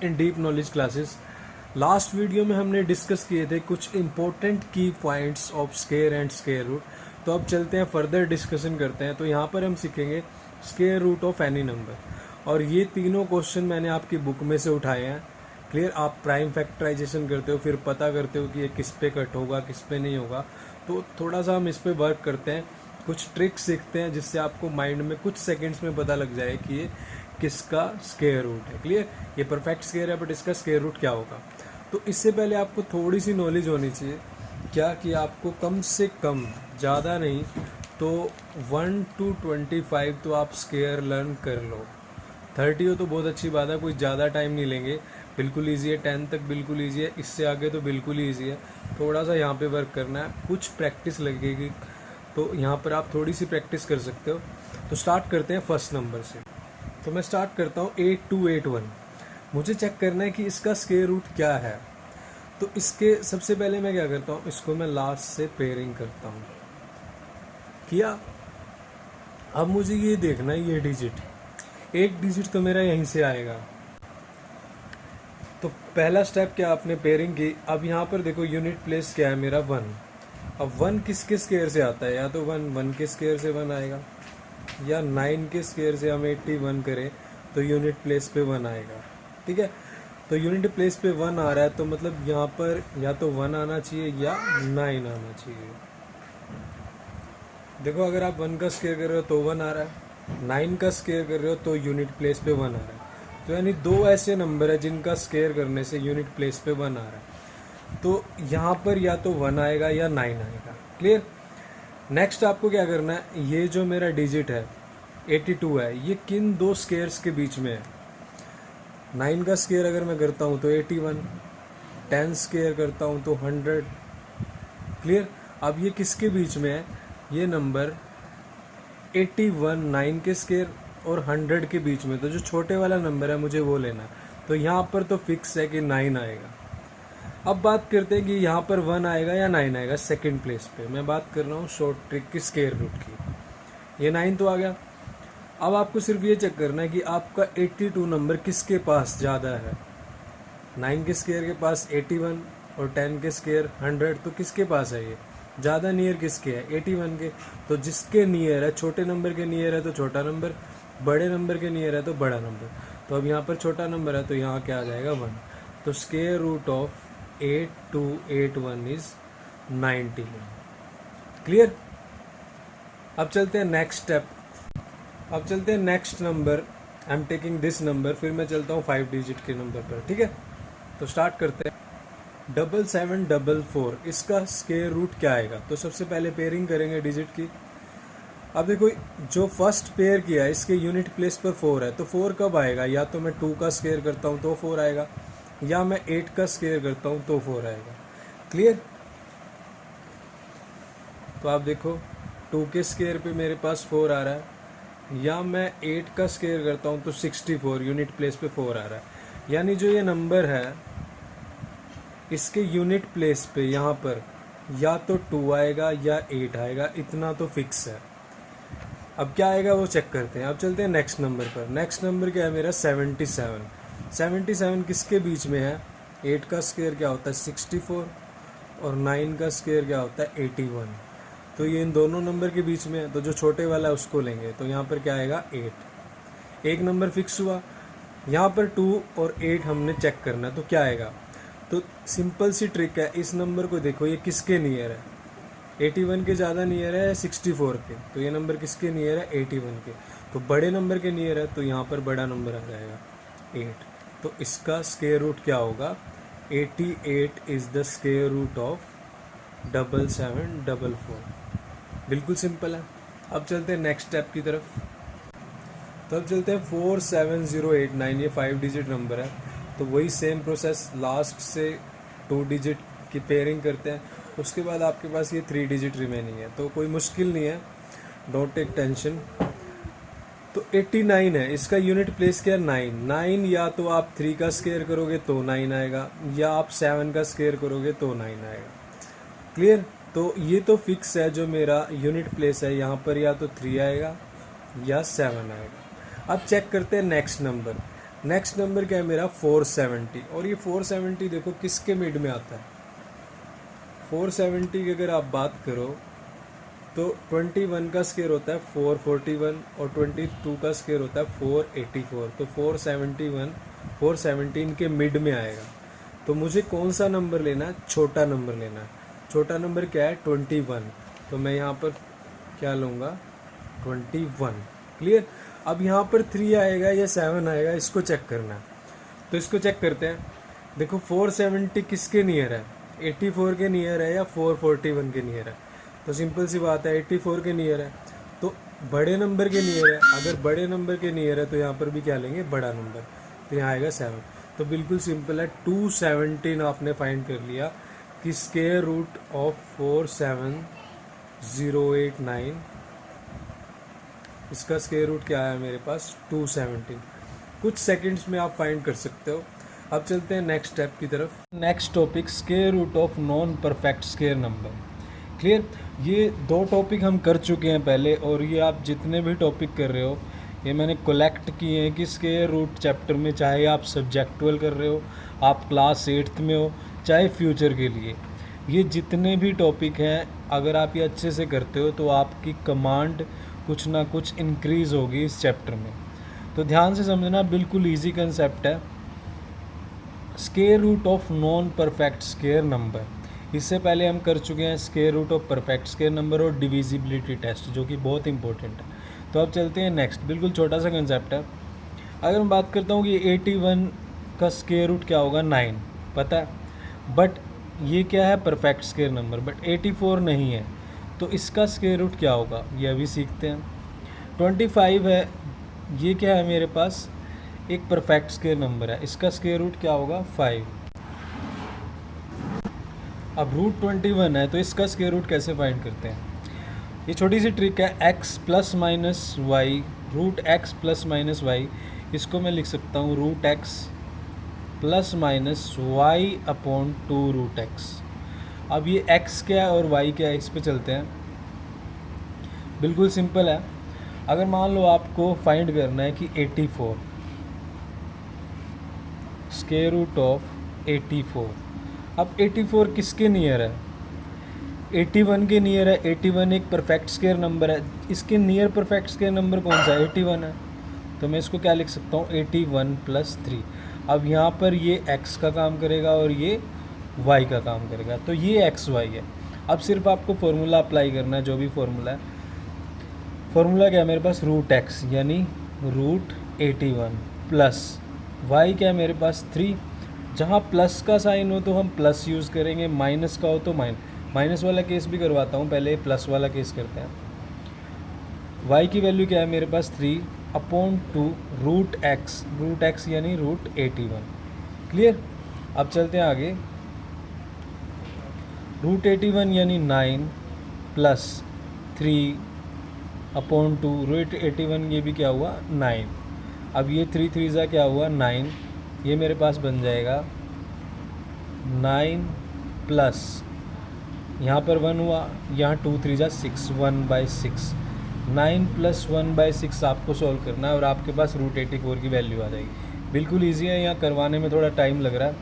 इन deep knowledge classes. Last video में हमने discuss किए थे कुछ इंपॉर्टेंट की points of square and square root. तो अब चलते हैं फर्दर डिस्कशन करते हैं। तो यहाँ पर हम सीखेंगे square root of any number, और ये तीनों क्वेश्चन मैंने आपकी बुक में से उठाए हैं। क्लियर? आप प्राइम फैक्टराइजेशन करते हो, फिर पता करते हो कि ये किस पे कट होगा किस पे नहीं होगा। तो थोड़ा सा हम इस पे वर्क करते हैं, कुछ ट्रिक्स सीखते हैं जिससे आपको माइंड में कुछ सेकंड्स में पता लग जाए कि ये किसका स्क्वायर रूट है। क्लियर? ये परफेक्ट स्क्वायर है बट इसका स्क्वायर रूट क्या होगा। तो इससे पहले आपको थोड़ी सी नॉलेज होनी चाहिए, क्या कि आपको कम से कम, ज़्यादा नहीं तो 1 to 25 तो आप स्क्वायर लर्न कर लो। 30 हो तो बहुत अच्छी बात है, कोई ज़्यादा टाइम नहीं लेंगे, बिल्कुल ईजी है। 10 तक बिल्कुल ईजी है, इससे आगे तो बिल्कुल ही ईजी है। थोड़ा सा यहाँ पे वर्क करना है, कुछ प्रैक्टिस लगेगी, तो यहाँ पर आप थोड़ी सी प्रैक्टिस कर सकते हो। तो स्टार्ट करते हैं फर्स्ट नंबर से। तो मैं स्टार्ट करता हूँ 8281। मुझे चेक करना है कि इसका स्क्वायर रूट क्या है। तो इसके सबसे पहले मैं क्या करता हूँ, इसको मैं लास्ट से पेयरिंग करता हूँ। किया? अब मुझे ये देखना है, ये डिजिट, एक डिजिट तो मेरा यहीं से आएगा। तो पहला स्टेप क्या, आपने पेयरिंग की। अब यहाँ पर देखो यूनिट प्लेस क्या है मेरा, 1। अब 1 किसके स्क्वायर से आता है, या तो 1 के स्क्वायर से 1 आएगा, या 9 के स्क्वायर से हम 81 करें तो यूनिट प्लेस पे 1 आएगा। ठीक है? तो यूनिट प्लेस पे 1 आ रहा है, तो मतलब यहाँ पर या तो 1 आना चाहिए या 9 आना चाहिए। देखो, अगर आप 1 का स्क्वायर कर रहे हो तो 1 आ रहा है, 9 का स्क्वायर कर रहे हो तो यूनिट प्लेस पे 1 आ रहा है। तो यानी दो ऐसे नंबर है जिनका स्क्वायर करने से यूनिट प्लेस पे 1 आ रहा है। तो यहाँ पर या तो 1 आएगा या 9 आएगा। क्लियर? नेक्स्ट आपको क्या करना है, ये जो मेरा डिजिट है 82 है, ये किन दो स्क्वायर्स के बीच में है। 9 का स्क्वायर अगर मैं करता हूँ तो 81, 10 स्क्वायर करता हूँ तो 100। क्लियर? अब ये किसके बीच में है, ये नंबर 81 9 के स्क्वायर और 100 के बीच में। तो जो छोटे वाला नंबर है मुझे वो लेना। तो यहाँ पर तो फिक्स है कि 9 आएगा। अब बात करते हैं कि यहाँ पर 1 आएगा या 9 आएगा सेकंड प्लेस पे। मैं बात कर रहा हूँ शॉर्ट ट्रिक की, स्क्वायर रूट की। ये 9 तो आ गया। अब आपको सिर्फ ये चेक करना है कि आपका 82 नंबर किसके पास ज़्यादा है। 9 के स्क्वायर के पास 81 और 10 के स्क्वायर 100, तो किसके पास है ये ज़्यादा नियर, किसके है, 81 के। तो जिसके नियर है, छोटे नंबर के नियर है तो छोटा नंबर, बड़े नंबर के नियर है तो बड़ा नंबर। तो अब यहाँ पर छोटा नंबर है तो यहाँ क्या आ जाएगा, 1। तो square root of 8281 is 91। Clear? अब चलते हैं नेक्स्ट स्टेप। अब चलते हैं next number. I am taking this number, फिर मैं चलता हूँ 5 डिजिट के नंबर पर। ठीक है? तो स्टार्ट करते हैं। 7744, इसका स्क्वायर रूट क्या आएगा। तो सबसे पहले पेयरिंग करेंगे डिजिट की। अब देखो, जो फर्स्ट पेयर किया है इसके यूनिट प्लेस पर 4 है, तो 4 कब आएगा, या तो मैं 2 का स्क्वायर करता हूँ तो 4 आएगा, या मैं 8 का स्क्वायर करता हूँ तो 4 आएगा। क्लियर? तो आप देखो, 2 के स्क्वायर पे मेरे पास 4 आ रहा है, या मैं 8 का स्क्वायर करता हूँ तो 64, यूनिट प्लेस पे 4 आ रहा है। यानी जो ये नंबर है इसके यूनिट प्लेस पे यहाँ पर या तो 2 आएगा या 8 आएगा, इतना तो फिक्स है। अब क्या आएगा वो चेक करते हैं। अब चलते हैं नेक्स्ट नंबर पर। नेक्स्ट नंबर क्या है मेरा, 77। 77 किसके बीच में है, 8 का स्क्वायर क्या होता है 64, और 9 का स्क्वायर क्या होता है 81। तो ये इन दोनों नंबर के बीच में है, तो जो छोटे वाला है उसको लेंगे। तो यहाँ पर क्या आएगा, 8। एक नंबर फिक्स हुआ। यहाँ पर 2 और 8 हमने चेक करना है, तो क्या आएगा। तो सिंपल सी ट्रिक है, इस नंबर को देखो ये किसके नियर है, 81 के ज़्यादा नियर है 64 के। तो ये नंबर किसके नियर है, 81 के। तो बड़े नंबर के नियर है, तो यहाँ पर बड़ा नंबर आ जाएगा 8। तो इसका स्क्वायर रूट क्या होगा, 88 is the square root of 7744। बिल्कुल सिंपल है। अब चलते हैं नेक्स्ट स्टेप की तरफ। तो अब चलते हैं 47089, ये 5 डिजिट नंबर है। तो वही सेम प्रोसेस, लास्ट से 2 डिजिट की पेयरिंग करते हैं, उसके बाद आपके पास ये 3 डिजिट रिमेनिंग है। तो कोई मुश्किल नहीं है, डोंट टेक टेंशन। तो 89 है, इसका यूनिट प्लेस क्या है, 9। या तो आप 3 का स्क्वायर करोगे तो 9 आएगा, या आप 7 का स्क्वायर करोगे तो 9 आएगा। क्लियर? तो ये तो फिक्स है, जो मेरा यूनिट प्लेस है यहाँ पर या तो 3 आएगा या 7 आएगा। अब चेक करते हैं नेक्स्ट नंबर। नेक्स्ट नंबर क्या है मेरा 470, और ये 470 देखो किसके मिड में आता है। 470 की अगर आप बात करो तो 21 का स्केयर होता है 441 और 22 का स्केयर होता है 484, तो 417 के मिड में आएगा। तो मुझे कौन सा नंबर लेना है, छोटा नंबर लेना है। छोटा नंबर क्या है 21, तो मैं यहाँ पर क्या लूँगा 21। क्लियर। अब यहाँ पर 3 आएगा या 7 आएगा, इसको चेक करना है। तो इसको चेक करते हैं। देखो 470 किसके नियर है, 84 के नियर है या 441 के नियर है। तो सिंपल सी बात है 84 के नियर है, तो बड़े नंबर के नियर है। अगर बड़े नंबर के नियर है तो यहाँ पर भी क्या लेंगे, बड़ा नंबर, तो यहाँ आएगा 7। तो बिल्कुल सिंपल है, 217 आपने फाइंड कर लिया कि स्क्वायर रूट ऑफ 47089, इसका स्क्वायर रूट क्या है मेरे पास 217। कुछ सेकंड्स में आप फाइंड कर सकते हो। अब चलते हैं नेक्स्ट स्टेप की तरफ। Next topic square root of non perfect square number. Clear. ये 2 टॉपिक हम कर चुके हैं पहले, और ये आप जितने भी टॉपिक कर रहे हो ये मैंने कलेक्ट किए हैं कि स्क्वायर रूट चैप्टर में, चाहे आप सब्जेक्टुअल कर रहे हो, आप क्लास 8th में हो, चाहे फ्यूचर के लिए, ये जितने भी टॉपिक हैं अगर आप ये अच्छे से करते हो तो आपकी कमांड कुछ ना कुछ इंक्रीज़ होगी इस चैप्टर में। तो ध्यान से समझना, बिल्कुल इजी कंसेप्ट है। Square root of non perfect square number, इससे पहले हम कर चुके हैं square root of perfect square number और डिविजिबिलिटी टेस्ट, जो कि बहुत इंपॉर्टेंट है। तो अब चलते हैं नेक्स्ट, बिल्कुल छोटा सा कंसेप्ट है। अगर मैं बात करता हूँ कि 81 का स्क्वायर रूट क्या होगा 9, पता है, बट ये क्या है परफेक्ट स्क्वायर नंबर, बट 84 नहीं है, तो इसका स्क्वायर रूट क्या होगा ये अभी सीखते हैं। 25 है, ये क्या है मेरे पास एक परफेक्ट स्क्वायर नंबर है, इसका स्क्वायर रूट क्या होगा 5। अब रूट 21 है, तो इसका स्क्वायर रूट कैसे फाइंड करते हैं, ये छोटी सी ट्रिक है। x plus minus y, root x plus minus y, इसको मैं लिख सकता हूँ root x plus minus y upon 2 root x। अब ये x क्या है और y क्या है, इस पे चलते हैं। बिल्कुल सिंपल है। अगर मान लो आपको फाइंड करना है कि 84, स्क्वायर रूट ऑफ 84, अब 84 किसके नियर है, 81 के नियर है। 81 एक परफेक्ट स्क्वायर नंबर है, इसके नियर परफेक्ट स्क्वायर नंबर कौन सा है 81 है, तो मैं इसको क्या लिख सकता हूँ 81 प्लस 3। अब यहाँ पर ये x का काम करेगा और ये y का काम करेगा, तो ये x y है। अब सिर्फ आपको फार्मूला अप्लाई करना है, जो भी फार्मूला है। फार्मूला क्या है मेरे पास रूट x यानी रूट 81 प्लस y क्या है मेरे पास 3। जहाँ प्लस का साइन हो तो हम प्लस यूज़ करेंगे, माइनस का हो तो माइनस वाला केस भी करवाता हूँ, पहले प्लस वाला केस करते हैं। y की वैल्यू क्या है मेरे पास 3 अपॉन 2 रूट x यानी रूट 81। क्लियर। अब चलते हैं आगे। रूट 81 यानी 9 प्लस 3 अपॉन 2 रूट 81, ये भी क्या हुआ 9। अब ये 3 3 ज़ा क्या हुआ 9, ये मेरे पास बन जाएगा 9 प्लस यहाँ पर 1 हुआ, यहाँ 2 3 ज़ा 6, 1/6। 9 प्लस 1/6 आपको सॉल्व करना है और आपके पास रूट 84 की वैल्यू आ जाएगी। बिल्कुल ईजी है, यहाँ करवाने में थोड़ा टाइम लग रहा है।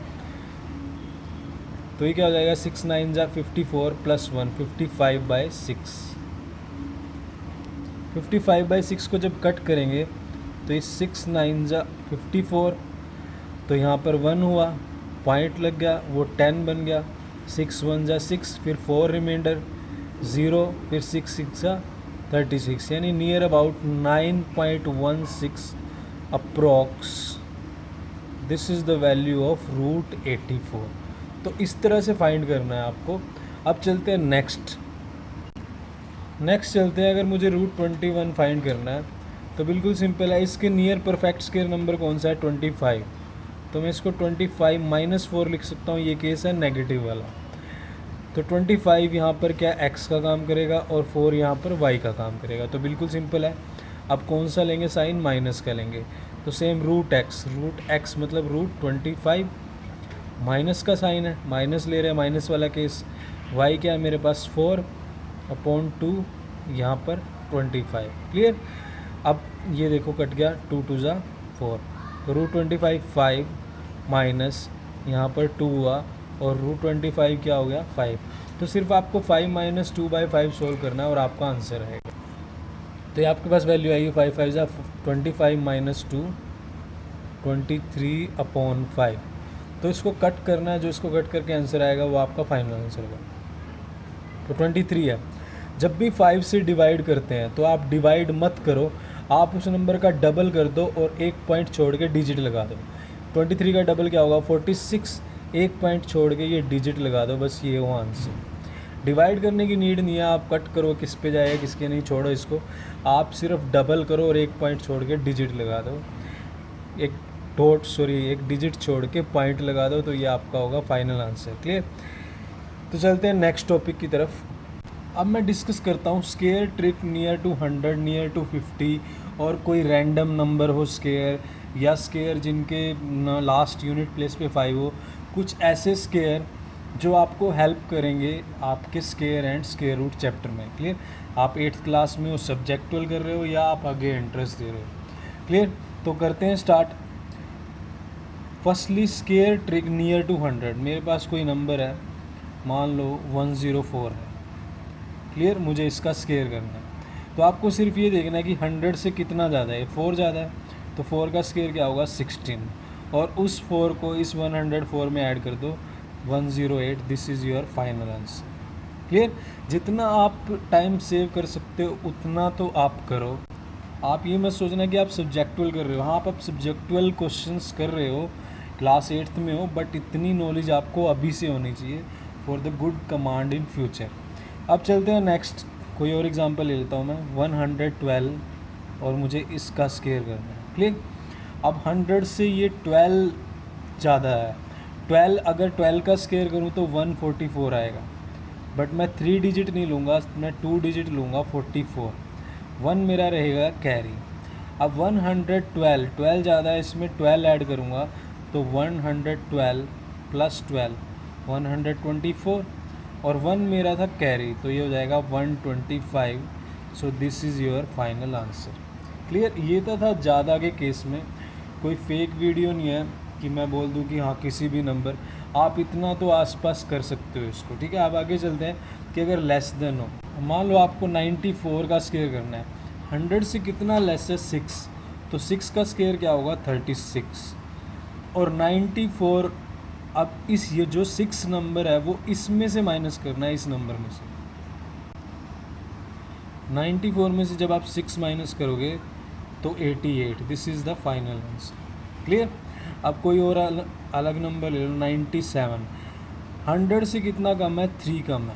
तो ये क्या हो जाएगा 6 9 ज़ा 54 प्लस 1 55/6। 55/6 को जब कट करेंगे तो ये 6 9 ज़ा 54, तो यहाँ पर 1 हुआ, पॉइंट लग गया, वो 10 बन गया। 6 1 ज़ा 6, फिर 4 रिमाइंडर 0, फिर 6 6 ज़ा 36, यानी near about 9.16 approx. This is the value of root 84। तो इस तरह से फाइंड करना है आपको। अब चलते हैं नेक्स्ट चलते हैं। अगर मुझे रूट 21 फाइंड करना है तो बिल्कुल सिंपल है, इसके नियर परफेक्ट स्क्वायर नंबर कौन सा है 25, तो मैं इसको 25 माइनस 4 लिख सकता हूँ, ये केस है नेगेटिव वाला। तो 25 यहाँ पर क्या x का काम करेगा और 4 यहाँ पर y का काम करेगा, तो बिल्कुल सिंपल है। अब कौन सा लेंगे साइन, माइनस का लेंगे, तो सेम रूट x मतलब रूट 25, माइनस का साइन है, माइनस ले रहे हैं, माइनस वाला केस। y क्या है मेरे पास 4 अपॉन 2, यहाँ पर 25। क्लियर। अब ये देखो कट गया, 2 2 ज़ा 4, √25 5 माइनस यहाँ पर 2 हुआ और √25 क्या हो गया 5। तो सिर्फ आपको 5 माइनस 2/5 सोल्व करना है और आपका आंसर आएगा। तो ये आपके पास वैल्यू आएगी 5 5 जा 25 माइनस 2 23/5। तो इसको कट करना है, जो इसको कट करके आंसर आएगा वो आपका फाइनल आंसर होगा। तो 23 है। जब भी 5 से डिवाइड करते हैं तो आप डिवाइड मत करो, आप उस नंबर का डबल कर दो और एक पॉइंट छोड़ के डिजिट लगा दो। 23 का डबल क्या होगा 46, एक पॉइंट छोड़ के ये डिजिट लगा दो, बस ये हो आंसर। डिवाइड करने की नीड नहीं है, आप कट करो किस पे जाएगा किसके नहीं, छोड़ो इसको, आप सिर्फ डबल करो और एक पॉइंट छोड़ के डिजिट लगा दो, एक डिजिट छोड़ के पॉइंट लगा दो, तो ये आपका होगा फाइनल आंसर। क्लियर। तो चलते हैं नेक्स्ट टॉपिक की तरफ। अब मैं डिस्कस करता हूँ square trick near to 100, near to 50 और कोई रैंडम नंबर हो स्केयर, या स्केयर जिनके लास्ट यूनिट प्लेस पे 5 हो, कुछ ऐसे स्केयर जो आपको हेल्प करेंगे आपके square and square root chapter में। क्लियर। आप 8th क्लास में हो, सब्जेक्टुअल कर रहे हो या आप आगे इंटरेस्ट दे रहे हो। क्लियर। तो करते हैं start. Firstly square trick near to 100। मेरे पास कोई नंबर है, मान लो 104 है। क्लियर। मुझे इसका स्केयर करना है, तो आपको सिर्फ ये देखना है कि 100 से कितना ज़्यादा है। 4 ज़्यादा है, तो 4 का स्केयर क्या होगा 16, और उस 4 को इस 104 में ऐड कर दो 108। This is your final answer. Clear. जितना आप टाइम सेव कर सकते हो उतना तो आप करो। आप ये मत सोचना कि आप सब्जेक्टुअल कर रहे हो। हाँ, आप सब्जेक्टुअल क्वेश्चंस कर रहे हो, क्लास 8th में हो, बट इतनी नॉलेज आपको अभी से होनी चाहिए for the good command in future. अब चलते हैं नेक्स्ट, कोई और एग्जांपल ले लेता हूँ मैं। 112 और मुझे इसका स्केयर करना है। क्लियर। अब 100 से ये 12 ज़्यादा है। 12 अगर 12 का स्केयर करूँ तो 144 आएगा, बट मैं 3 डिजिट नहीं लूँगा, मैं 2 डिजिट लूँगा 44। 1 मेरा रहेगा कैरी। अब 112, 12 ज़्यादा है, इसमें 12 ऐड करूँगा तो 112 प्लस 12 124, और 1 मेरा था कैरी, तो ये हो जाएगा 125। So this is your final answer. Clear. ये तो था ज़्यादा के केस में, कोई फेक वीडियो नहीं है कि मैं बोल दूं कि हाँ किसी भी नंबर, आप इतना तो आसपास कर सकते हो इसको। ठीक है। अब आगे चलते हैं कि अगर लेस देन हो, मान लो आपको 94 का स्केयर करना है। 100 से कितना लेस है 6, तो 6 का स्केयर क्या होगा 36, और 94। अब इस ये जो 6 नंबर है वो इसमें से माइनस करना है, इस नंबर में से। 94 में से जब आप 6 माइनस करोगे तो 88। This is the final answer. Clear. अब कोई और अलग नंबर ले लो 97। 100 से कितना कम है 3 कम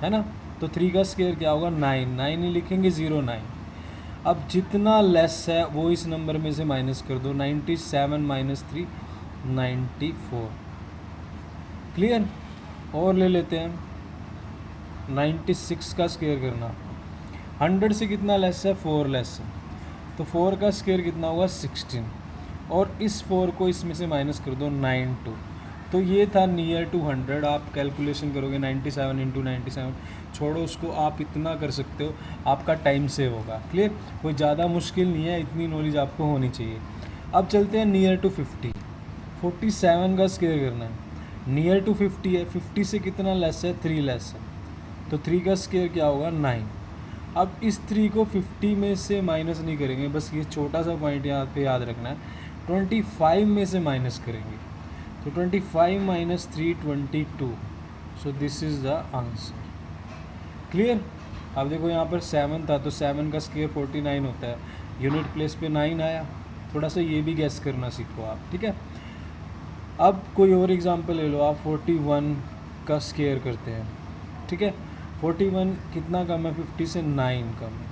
है ना, तो 3 का स्केयर क्या होगा 9, 9 ही लिखेंगे 09। अब जितना लेस है वो इस नंबर में से माइनस कर दो, 97 माइनस 3 94। क्लियर। और ले लेते हैं 96 का स्केयर करना। 100 से कितना लेस है 4 लेस है, तो 4 का स्केयर कितना होगा 16, और इस 4 को इसमें से माइनस कर दो 92। तो ये था नियर टू 100। आप कैलकुलेशन करोगे 97 इंटू 97, छोड़ो उसको, आप इतना कर सकते हो, आपका टाइम सेव होगा। क्लियर। कोई ज़्यादा मुश्किल नहीं है, इतनी नॉलेज आपको होनी चाहिए। अब चलते हैं नियर टू 50। 47 का स्केयर करना है। नियर टू 50 है, 50 से कितना लेस है 3 लेस है, तो 3 का स्केयर क्या होगा 9। अब इस 3 को 50 में से माइनस नहीं करेंगे, बस ये छोटा सा पॉइंट यहाँ पे याद रखना है, 25 में से माइनस करेंगे, तो 25 minus 3 22। So this is the answer. Clear. अब देखो यहाँ पर 7 था, तो 7 का स्केयर 49 होता है, यूनिट प्लेस पे 9 आया। थोड़ा सा ये भी गैस करना सीखो आप। ठीक है। अब कोई और एग्जांपल ले लो आप। 41 का स्केयर करते हैं। ठीक है। 41 कितना कम है 50 से 9 कम है,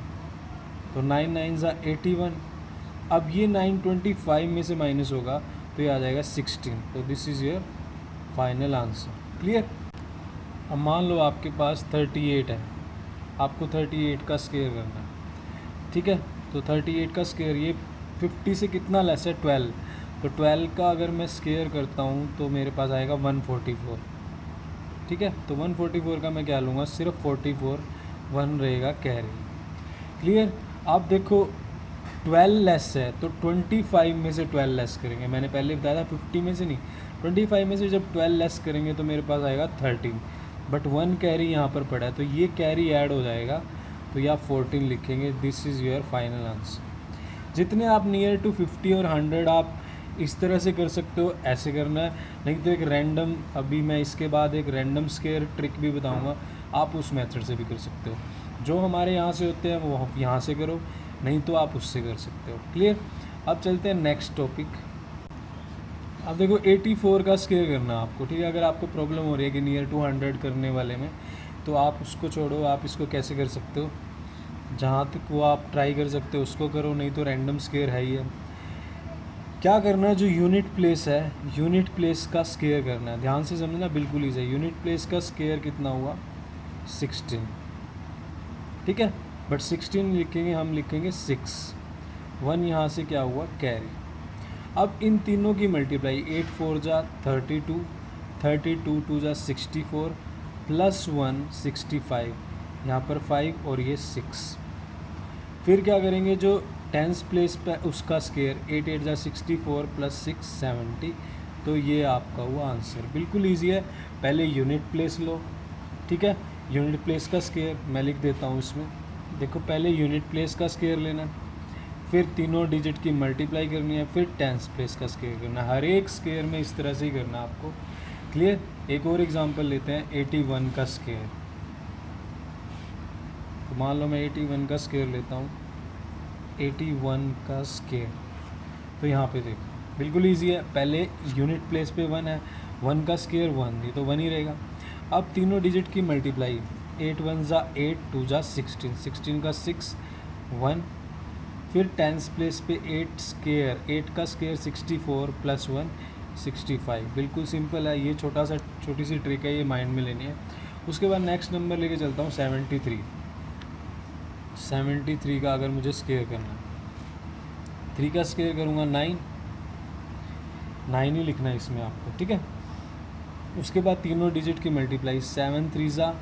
तो 9 9 ज़ा 81। अब ये 925 में से माइनस होगा तो ये आ जाएगा 16। तो this is your final answer. Clear. अब मान लो आपके पास 38 है, आपको 38 का स्केयर करना है। ठीक है। तो 38 का स्केयर, ये 50 से कितना लेस है 12, तो 12 का अगर मैं स्केयर करता हूँ तो मेरे पास आएगा 144। ठीक है। तो 144 का मैं क्या लूँगा, सिर्फ 44, 1 रहेगा कैरी। क्लियर। आप देखो 12 लेस है तो 25 में से 12 लेस करेंगे, मैंने पहले बताया था 50 में से नहीं, 25 में से जब 12 लेस करेंगे तो मेरे पास आएगा 13, बट 1 कैरी यहाँ पर पड़ा है तो ये कैरी ऐड हो जाएगा, तो ये आप 14 लिखेंगे। This is your final answer. जितने आप नियर टू 50 और 100 आप इस तरह से कर सकते हो, ऐसे करना है, नहीं तो एक रैंडम, अभी मैं इसके बाद एक रैंडम स्केयर ट्रिक भी बताऊंगा, आप उस मेथड से भी कर सकते हो। जो हमारे यहाँ से होते हैं वो यहाँ से करो, नहीं तो आप उससे कर सकते हो। क्लियर। अब चलते हैं नेक्स्ट टॉपिक। अब देखो 84 का स्केयर करना आपको, ठीक है। अगर आपको प्रॉब्लम हो रही है कि नियर टू 100 करने वाले में, तो आप उसको छोड़ो, आप इसको कैसे कर सकते हो, जहाँ तक वो आप ट्राई कर सकते हो उसको करो, नहीं तो रैंडम स्केयर है ही है। क्या करना है, जो यूनिट प्लेस है, यूनिट प्लेस का स्केयर करना है, ध्यान से समझना, बिल्कुल ही सही। यूनिट प्लेस का स्केयर कितना हुआ, 16, ठीक है, बट 16 लिखेंगे, हम लिखेंगे 6, 1 यहाँ से क्या हुआ, कैरी। अब इन तीनों की मल्टीप्लाई, 8 4 जा 32, 32 2 जा 64, प्लस 1 65, यहाँ पर 5 और ये 6। फिर क्या करेंगे, जो टेंस प्लेस पे उसका स्केयर, 8 8 जा 64 प्लस 6 70, तो ये आपका हुआ आंसर। बिल्कुल ईजी है। पहले यूनिट प्लेस लो, ठीक है, यूनिट प्लेस का स्केयर मैं लिख देता हूँ इसमें, देखो पहले यूनिट प्लेस का स्केयर लेना, फिर तीनों डिजिट की मल्टीप्लाई करनी है, फिर टेंस प्लेस का स्केयर करना है। हर एक स्केयर में इस तरह से ही करना है आपको। क्लियर। एक और एग्जांपल लेते हैं, 81 का स्केयर। तो मान लो मैं 81 का स्केयर लेता हूँ, 81 का स्केयर, तो यहाँ पे देखो बिल्कुल ईजी है। पहले यूनिट प्लेस पे 1 है, 1 का स्केयर 1, ये तो 1 ही रहेगा। अब तीनों डिजिट की मल्टीप्लाई, 8 1 जा 8, 2 जा 16, 16 का 6 1, फिर टेंस प्लेस पे 8 स्केयर, 8 का स्केयर 64 प्लस 1 65। बिल्कुल सिंपल है, ये छोटी सी ट्रिक है, ये माइंड में लेनी है। उसके बाद नेक्स्ट नंबर लेके चलता हूँ 73। 73 का अगर मुझे स्केयर करना है, 3 का स्केयर करूँगा 9, 9 ही लिखना है इसमें आपको, ठीक है। उसके बाद तीनों डिजिट की मल्टीप्लाई, 7 3 जा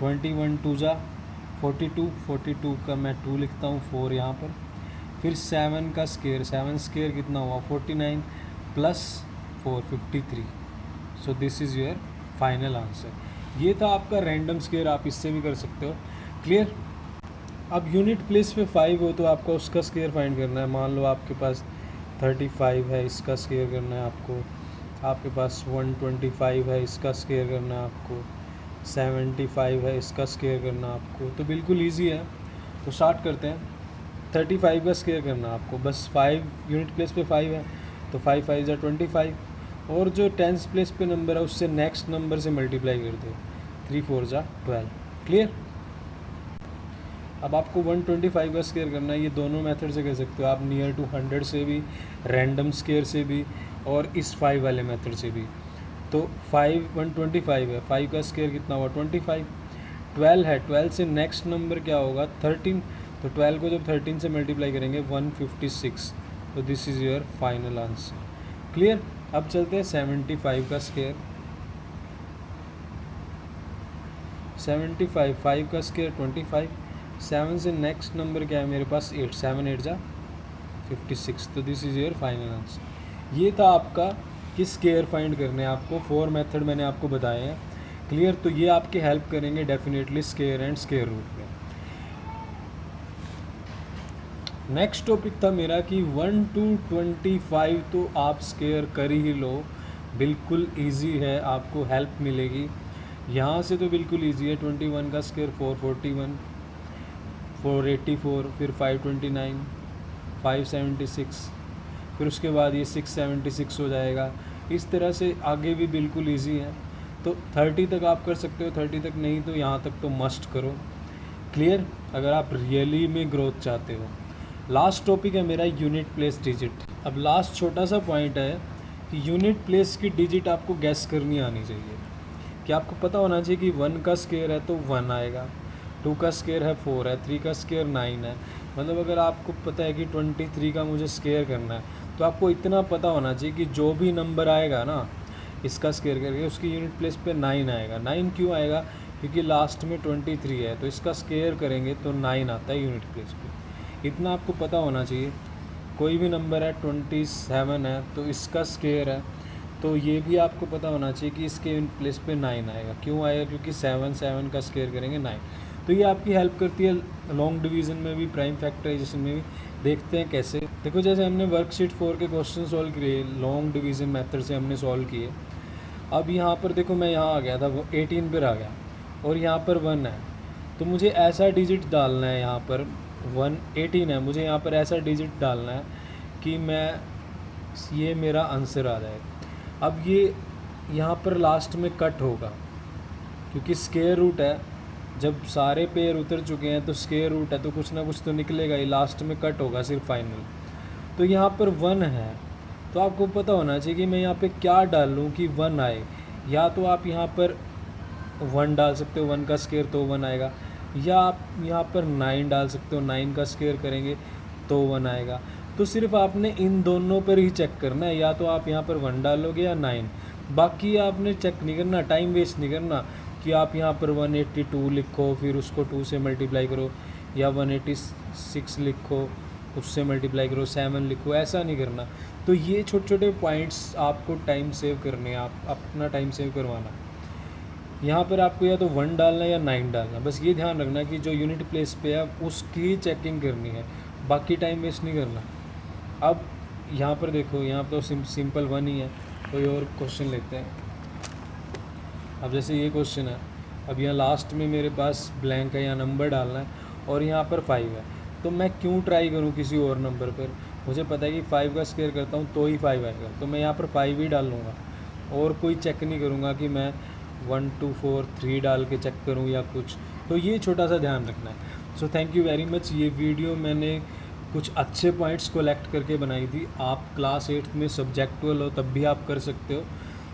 21, 2 जा 42, 42 का मैं 2 लिखता हूँ, 4 यहाँ पर। फिर 7 का स्केयर, 7 स्केयर कितना हुआ, 49 plus 4 53। So this is your final answer. ये था आपका रैंडम स्केयर, आप इससे भी कर सकते हो। क्लियर। अब यूनिट प्लेस पे 5 हो तो आपको उसका स्केयर फाइंड करना है। मान लो आपके पास 35 है, इसका स्केयर करना है आपको। आपके पास 125 है, इसका स्केयर करना है आपको। 75 है, इसका स्केयर करना है आपको। तो बिल्कुल ईजी है, तो स्टार्ट करते हैं। 35 का स्केयर करना है आपको, बस 5 यूनिट प्लेस पे 5 है, तो 5 5 जा 25, और जो टेंस प्लेस पे नंबर है उससे नेक्स्ट नंबर से मल्टीप्लाई कर दो, 3 4 जा 12। क्लियर। अब आपको 125 का स्केयर करना है, ये दोनों मेथड से कर सकते हो आप, नियर टू 100 से भी, रैंडम स्केयर से भी, और इस 5 वाले मेथड से भी। तो 125 है, 5 का स्केयर कितना हुआ 25, 12 है, 12 से नेक्स्ट नंबर क्या होगा 13, तो 12 को जब 13 से मल्टीप्लाई करेंगे 156, तो this is your final answer. Clear. अब चलते हैं 75 का स्केयर। 75, 5 का स्केयर 25, 7 से नेक्स्ट नंबर क्या है मेरे पास 8, 7 8 जा 56, तो this is your final answer. ये था आपका कि स्केयर फाइंड करने हैं आपको। 4 मेथड मैंने आपको बताए हैं। क्लियर। तो ये आपकी हेल्प करेंगे definitely square and square root में। नेक्स्ट टॉपिक था मेरा कि 1 to 25 तो आप स्केयर कर ही लो, बिल्कुल इजी है, आपको हेल्प मिलेगी यहाँ से, तो बिल्कुल इजी है। 21 का स्केयर 441, 484, फिर 529, 576, फिर उसके बाद ये 676 हो जाएगा। इस तरह से आगे भी बिल्कुल इजी है। तो 30 तक आप कर सकते हो, 30 तक नहीं तो यहाँ तक तो मस्ट करो। क्लियर। अगर आप रियली में ग्रोथ चाहते हो। लास्ट टॉपिक है मेरा यूनिट प्लेस डिजिट। अब लास्ट छोटा सा पॉइंट है कि यूनिट प्लेस की डिजिट आपको गैस करनी आनी चाहिए, कि आपको पता होना चाहिए कि 1 का स्केयर है तो 1 आएगा, 2 का स्केयर है 4 है, 3 का स्केयर 9 है। मतलब अगर आपको पता है कि 23 का मुझे स्केयर करना है, तो आपको इतना पता होना चाहिए कि जो भी नंबर आएगा ना इसका स्केयर करके, उसकी यूनिट प्लेस पे 9 आएगा। 9 क्यों आएगा, क्योंकि लास्ट में 23 है, तो इसका स्केयर करेंगे तो 9 आता है यूनिट प्लेस पे। इतना आपको पता होना चाहिए। कोई भी नंबर है 27 है तो इसका स्केयर है, तो ये भी आपको पता होना चाहिए कि इसके प्लेस पे 9 आएगा। क्यों आएगा? क्योंकि 7 का स्केयर करेंगे 9। तो ये आपकी हेल्प करती है लॉन्ग डिवीज़न में भी, प्राइम फैक्टराइजेशन में भी। देखते हैं कैसे। देखो जैसे हमने वर्कशीट 4 के क्वेश्चन सॉल्व किए, लॉन्ग डिवीज़न मेथड से हमने सॉल्व किए। अब यहाँ पर देखो मैं यहाँ आ गया था, वो 18 पर आ गया और यहाँ पर 1 है, तो मुझे ऐसा डिजिट डालना है। यहाँ पर 18 है, मुझे यहाँ पर ऐसा डिजिट डालना है कि ये मेरा आंसर आ जाए। अब ये यहाँ पर लास्ट में कट होगा क्योंकि स्क्वायर रूट है, जब सारे पेयर उतर चुके हैं तो स्क्वायर रूट है, तो कुछ ना कुछ तो निकलेगा ही, लास्ट में कट होगा सिर्फ फाइनल। तो यहाँ पर 1 है, तो आपको पता होना चाहिए कि मैं यहाँ पे क्या डालूँ कि 1 आए। या तो आप यहाँ पर 1 डाल सकते हो, 1 का स्क्वायर तो 1 आएगा, या आप यहाँ पर 9 डाल सकते हो, 9 का स्क्वायर करेंगे तो 1 आएगा। तो सिर्फ आपने इन दोनों पर ही चेक करना है, या तो आप यहाँ पर 1 डालोगे या 9। बाकी आपने चेक नहीं करना, टाइम वेस्ट नहीं करना कि आप यहाँ पर 182 लिखो फिर उसको 2 से मल्टीप्लाई करो, या 186 लिखो उससे मल्टीप्लाई करो, 7 लिखो, ऐसा नहीं करना। तो ये छोटे छोटे पॉइंट्स आपको टाइम सेव करने हैं, आप अपना टाइम सेव करवाना। यहाँ पर आपको या तो 1 डालना या 9 डालना, बस ये ध्यान रखना कि जो यूनिट प्लेस पे है उसकी चेकिंग करनी है, बाकी टाइम वेस्ट नहीं करना। अब यहाँ पर देखो, यहाँ तो सिंपल 1 ही है। कोई और क्वेश्चन लेते हैं। अब जैसे ये क्वेश्चन है, अब यहाँ लास्ट में मेरे पास ब्लैंक है, यहाँ नंबर डालना है और यहाँ पर 5 है, तो मैं क्यों ट्राई करूँ किसी और नंबर पर? मुझे पता है कि 5 का स्क्वायर करता हूँ तो ही 5 आएगा, तो मैं यहाँ पर 5 ही डाल लूँगा और कोई चेक नहीं करूँगा कि मैं 1 2 4 3 डाल के चेक करूँ या कुछ। तो ये छोटा सा ध्यान रखना है। So thank you very much. ये वीडियो मैंने कुछ अच्छे पॉइंट्स कलेक्ट करके बनाई थी। आप क्लास 8 में सब्जेक्टुअल हो तब भी आप कर सकते हो।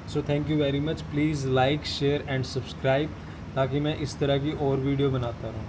So thank you very much. Please like share and subscribe ताकि मैं इस तरह की और वीडियो बनाता रहूँ।